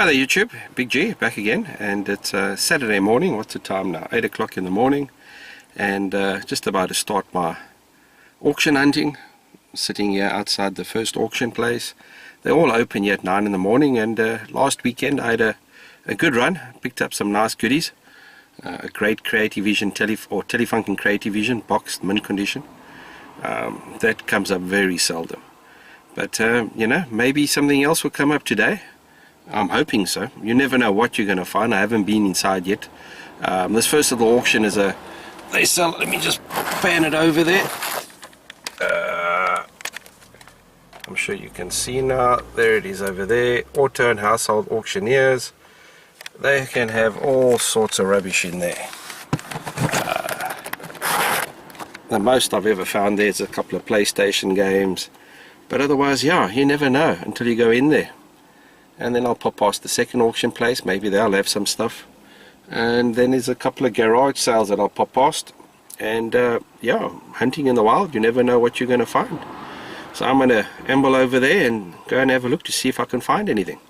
Hi there YouTube, Big G back again, and it's Saturday morning. What's the time now? 8 o'clock in the morning, and just about to start my auction hunting. Sitting here outside the first auction place. They're all open here at 9 in the morning, and last weekend I had a good run. Picked up some nice goodies. A great Creative Vision Telefunken Creative Vision boxed mint condition. That comes up very seldom, but you know, maybe something else will come up today. I'm hoping so. You never know what you're going to find. I haven't been inside yet. This first little auction is they sell, let me just pan it over there. I'm sure you can see now. There it is over there. Auto and household auctioneers. They can have all sorts of rubbish in there. The most I've ever found there is a couple of PlayStation games. But otherwise, yeah, you never know until you go in there. And then I'll pop past the second auction place. Maybe they'll have some stuff. And then there's a couple of garage sales that I'll pop past. And yeah, hunting in the wild, you never know what you're going to find. So I'm going to amble over there and go and have a look to see if I can find anything.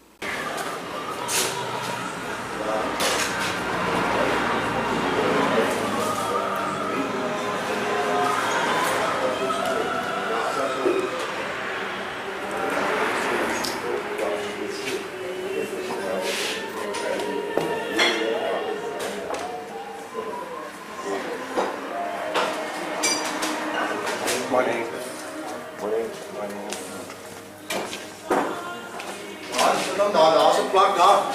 Morning. Morning. Morning. Nó đỏ đỏ sắp lắc đó.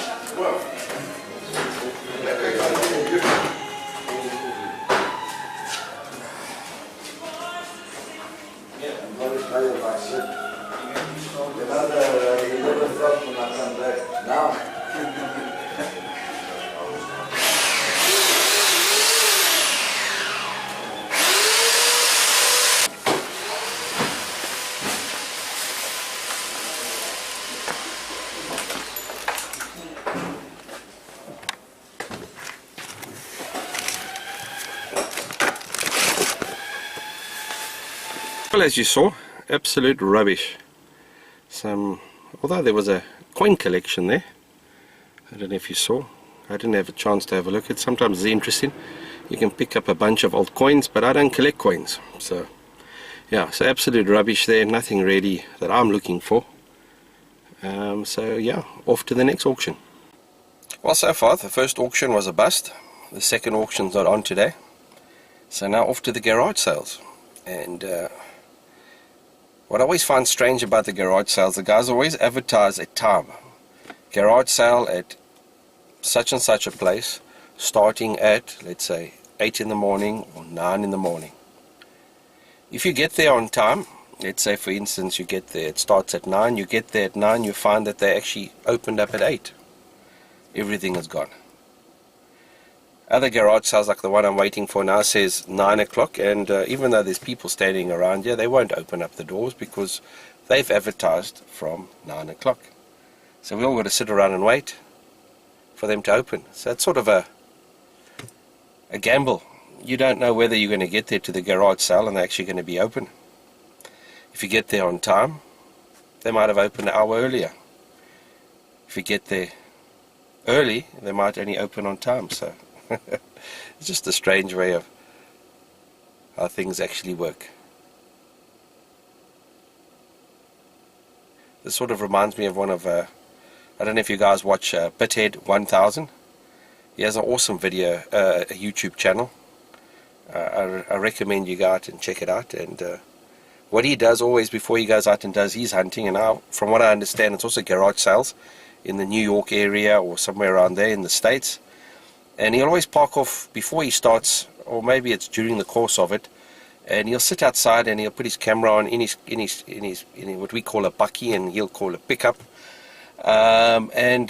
Well, as you saw, absolute rubbish. Although there was a coin collection there, I don't know if you saw. I didn't have a chance to have a look at it. Sometimes it's interesting. You can pick up a bunch of old coins, but I don't collect coins. So, yeah, so absolute rubbish there. Nothing really that I'm looking for. So, yeah, off to the next auction. Well, so far, the first auction was a bust. The second auction's not on today. So now off to the garage sales. And what I always find strange about the garage sales, the guys always advertise a time. Garage sale at such and such a place, starting at, let's say, 8 in the morning or 9 in the morning. If you get there on time, let's say for instance you get there, it starts at 9, you get there at 9, you find that they actually opened up at 8. Everything is gone. Other garage sales like the one I'm waiting for now says 9 o'clock, and even though there's people standing around here, they won't open up the doors because they've advertised from 9 o'clock. So we all got to sit around and wait for them to open. So it's sort of a gamble. You don't know whether you're going to get there to the garage sale and they're actually going to be open. If you get there on time, they might have opened an hour earlier. If you get there early, they might only open on time. So it's just a strange way of how things actually work. This sort of reminds me of one of, I don't know if you guys watch Bithead 1000. He has an awesome video, a YouTube channel. I recommend you go out and check it out. And what he does always before he goes out and does his hunting, and now, from what I understand, it's also garage sales in the New York area or somewhere around there in the States. And he'll always park off before he starts, or maybe it's during the course of it, and he'll sit outside and he'll put his camera on in what we call a bucky, and he'll call a pickup, and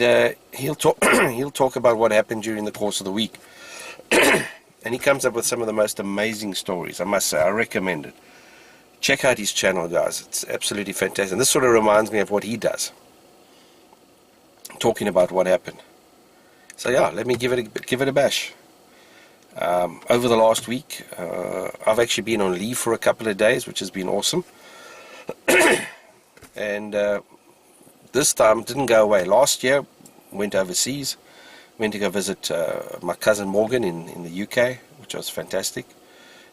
he'll talk about what happened during the course of the week. And he comes up with some of the most amazing stories. I must say, I recommend it. Check out his channel, guys. It's absolutely fantastic. And this sort of reminds me of what he does, talking about what happened. So yeah, let me give it a bash. Over the last week, I've actually been on leave for a couple of days, which has been awesome. And this time didn't go away. Last year went overseas. Went to go visit my cousin Morgan in the UK, which was fantastic.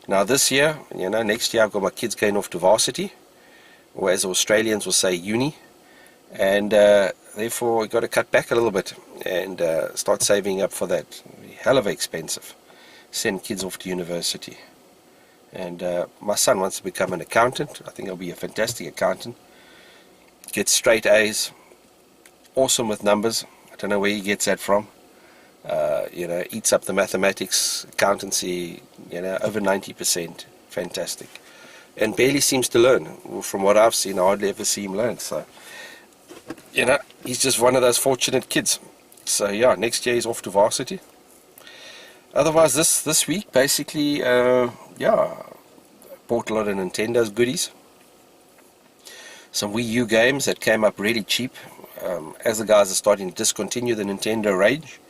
Now this year, next year I've got my kids going off to varsity, or as Australians will say, uni, and therefore I've got to cut back a little bit and start saving up for that. Hell of expensive. Send kids off to university. And my son wants to become an accountant. I think he'll be a fantastic accountant. Gets straight A's, awesome with numbers. I don't know where he gets that from. Eats up the mathematics, accountancy, over 90%. Fantastic. And barely seems to learn. From what I've seen, I hardly ever see him learn. So, he's just one of those fortunate kids. So, yeah, next year he's off to varsity. Otherwise, this week, basically, bought a lot of Nintendo's goodies. Some Wii U games that came up really cheap. As the guys are starting to discontinue the Nintendo range,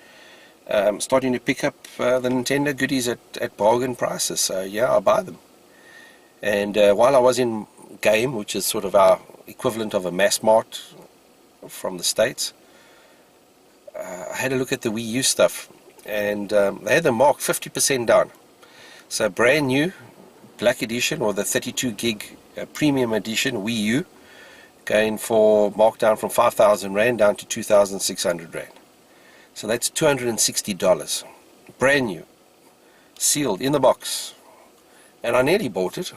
starting to pick up the Nintendo goodies at bargain prices. So yeah, I'll buy them. And while I was in Game, which is sort of our equivalent of a mass mart from the States, I had a look at the Wii U stuff, and they had them marked 50% down. So brand new Black Edition, or the 32 gig premium edition Wii U, going for markdown from 5,000 Rand down to 2,600 Rand. So that's $260, brand new, sealed in the box. And I nearly bought it,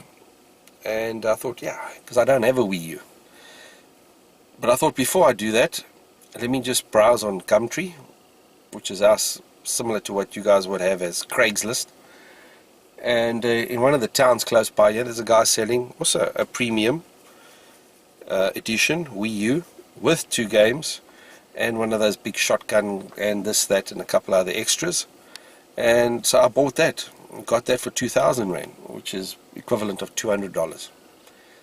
and I thought, because I don't have a Wii U. But I thought, before I do that, let me just browse on Gumtree, which is similar to what you guys would have as Craigslist. And in one of the towns close by here, there's a guy selling also a premium edition Wii U with 2 games and one of those big shotgun and this, that, and a couple other extras. And so I bought that, got that for 2,000 Rand, which is equivalent of $200.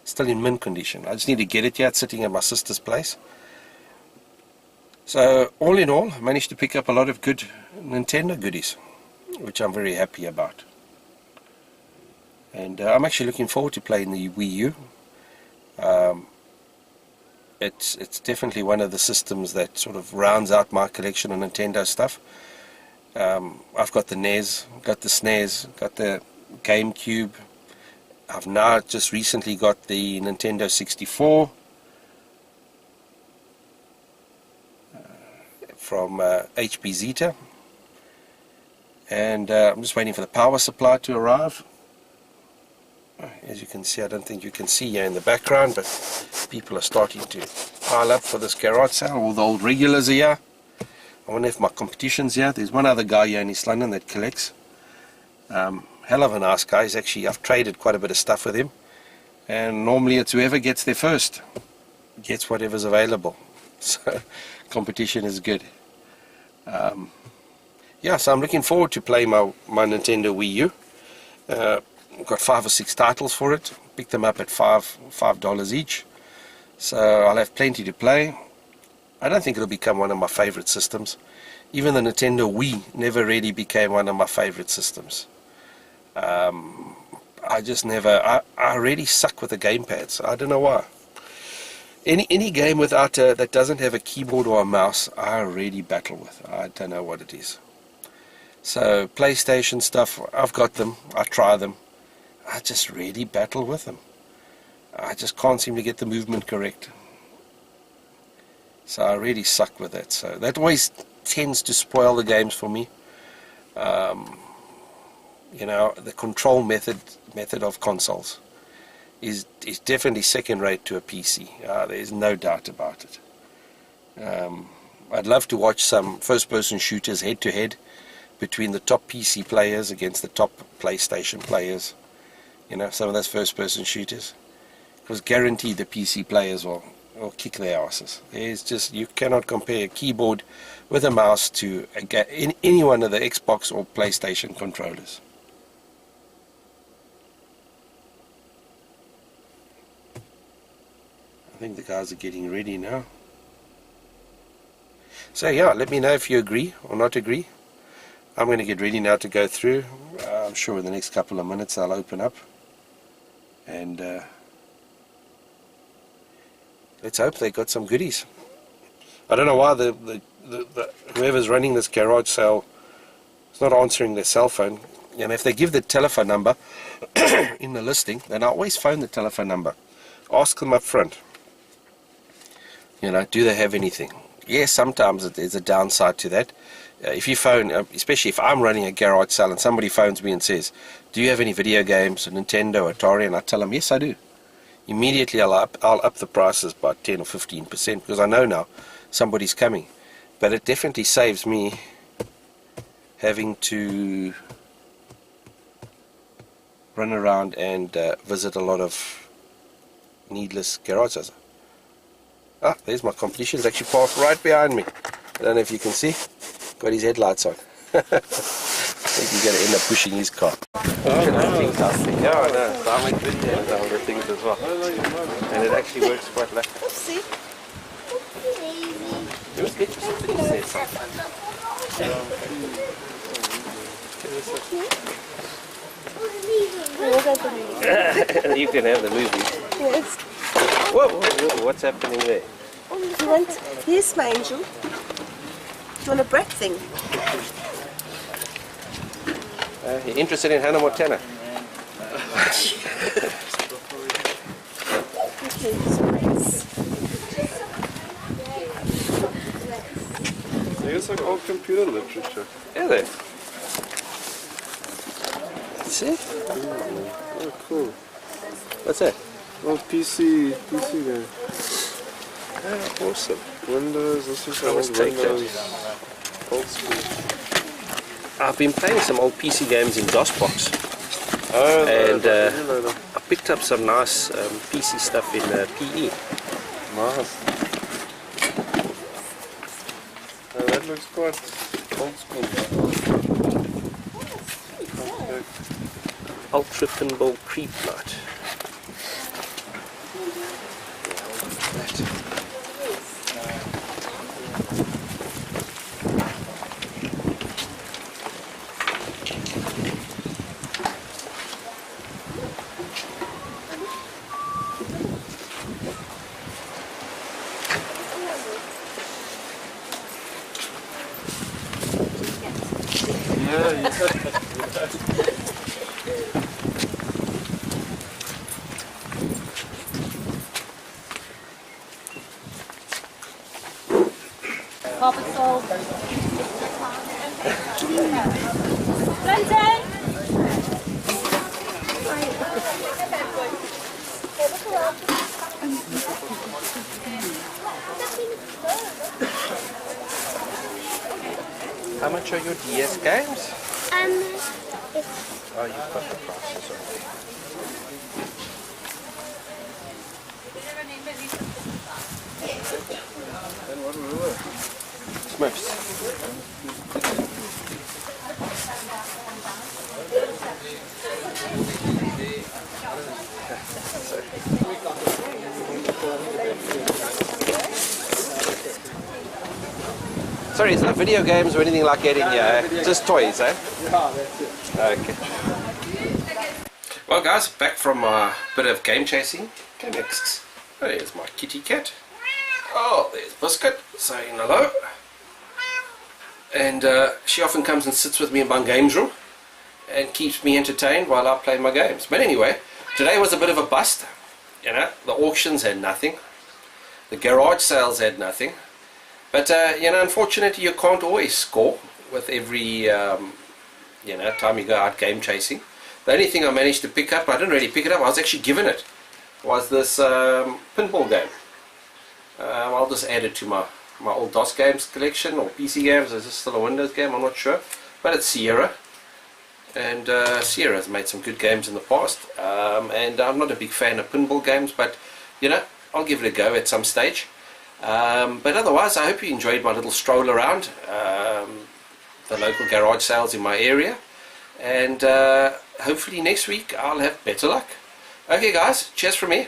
Still in mint condition. I just need to get it here. It's sitting at my sister's place. So all in all, I managed to pick up a lot of good Nintendo goodies, which I'm very happy about. And I'm actually looking forward to playing the Wii U. It's definitely one of the systems that sort of rounds out my collection of Nintendo stuff. I've got the NES, got the SNES, got the GameCube. I've now just recently got the Nintendo 64 from HP Zeta. And I'm just waiting for the power supply to arrive. As you can see, I don't think you can see here in the background, but people are starting to pile up for this garage sale. All the old regulars are here. I wonder if my competition's here. There's one other guy here in East London that collects. Hell of a nice guy. I've traded quite a bit of stuff with him. And normally it's whoever gets there first gets whatever's available. So competition is good. So I'm looking forward to playing my Nintendo Wii U. I've got 5 or 6 titles for it. Picked them up at $5 each. So I'll have plenty to play. I don't think it'll become one of my favorite systems. Even the Nintendo Wii never really became one of my favorite systems. I really suck with the gamepads. I don't know why. Any game without that doesn't have a keyboard or a mouse, I really battle with. I don't know what it is. So PlayStation stuff, I've got them. I try them. I just really battle with them. I just can't seem to get the movement correct. So I really suck with that. So that always tends to spoil the games for me. The control method of consoles is definitely second rate to a PC. There's no doubt about it. I'd love to watch some first-person shooters head-to-head between the top PC players against the top PlayStation players. Some of those first-person shooters. Because guaranteed the PC players will kick their asses. You cannot compare a keyboard with a mouse to any one of the Xbox or PlayStation controllers. I think the guys are getting ready now. So yeah, let me know if you agree or not agree. I'm going to get ready now to go through. I'm sure in the next couple of minutes I'll open up. And let's hope they got some goodies. I don't know why the whoever's running this garage sale is not answering their cell phone. And if they give the telephone number in the listing, then I always phone the telephone number. Ask them up front. You know, do they have anything? Yes, sometimes there's a downside to that. If you phone, especially if I'm running a garage sale and somebody phones me and says, do you have any video games, Nintendo, Atari? And I tell them, yes, I do. Immediately I'll up the prices by 10 or 15% because I know now somebody's coming. But it definitely saves me having to run around and visit a lot of needless garage sales. Ah, there's my competition. It's actually parked right behind me. I don't know if you can see. Got his headlights on. I think he's going to end up pushing his car. Yeah, I know. So I make videos of other things as well. And it actually works quite well. Oopsie. It was good. Somebody said something. You can have the movie. Yes. Whoa, what's happening there? You want? Yes, my angel. Do you want a bread thing? You're interested in Hannah Montana? Okay, nice. It's like old computer literature. Yeah, there. See? Oh, cool. What's that? Old PC game. Oh, awesome. Windows, this is I must old take that. Windows. Old school. I've been playing some old PC games in DOSBox. Oh, And emulator. I picked up some nice PC stuff in PE. Nice. That looks quite old school. Okay. Ultra Pinball Creep Night. Papa sold. Lindsay! How much are your DS games? It's Oh, you've got the prices already. Smurfs. Sorry, it's not video games or anything like that in here, just toys, eh? Okay. Well guys, back from a bit of game chasing. Okay, next. Oh, there's my kitty cat. Oh, there's Biscuit saying hello. And she often comes and sits with me in my games room and keeps me entertained while I play my games. But anyway, today was a bit of a bust. You know, the auctions had nothing. The garage sales had nothing. But, you know, unfortunately you can't always score with every, you know, time you go out game chasing. The only thing I managed to pick up, I didn't really pick it up, I was actually given it, was this pinball game. I'll just add it to my old DOS games collection, or PC games. Is this still a Windows game? I'm not sure. But it's Sierra. And Sierra's made some good games in the past. And I'm not a big fan of pinball games, but, you know, I'll give it a go at some stage. But otherwise, I hope you enjoyed my little stroll around the local garage sales in my area. And hopefully next week I'll have better luck. Okay guys, cheers from me.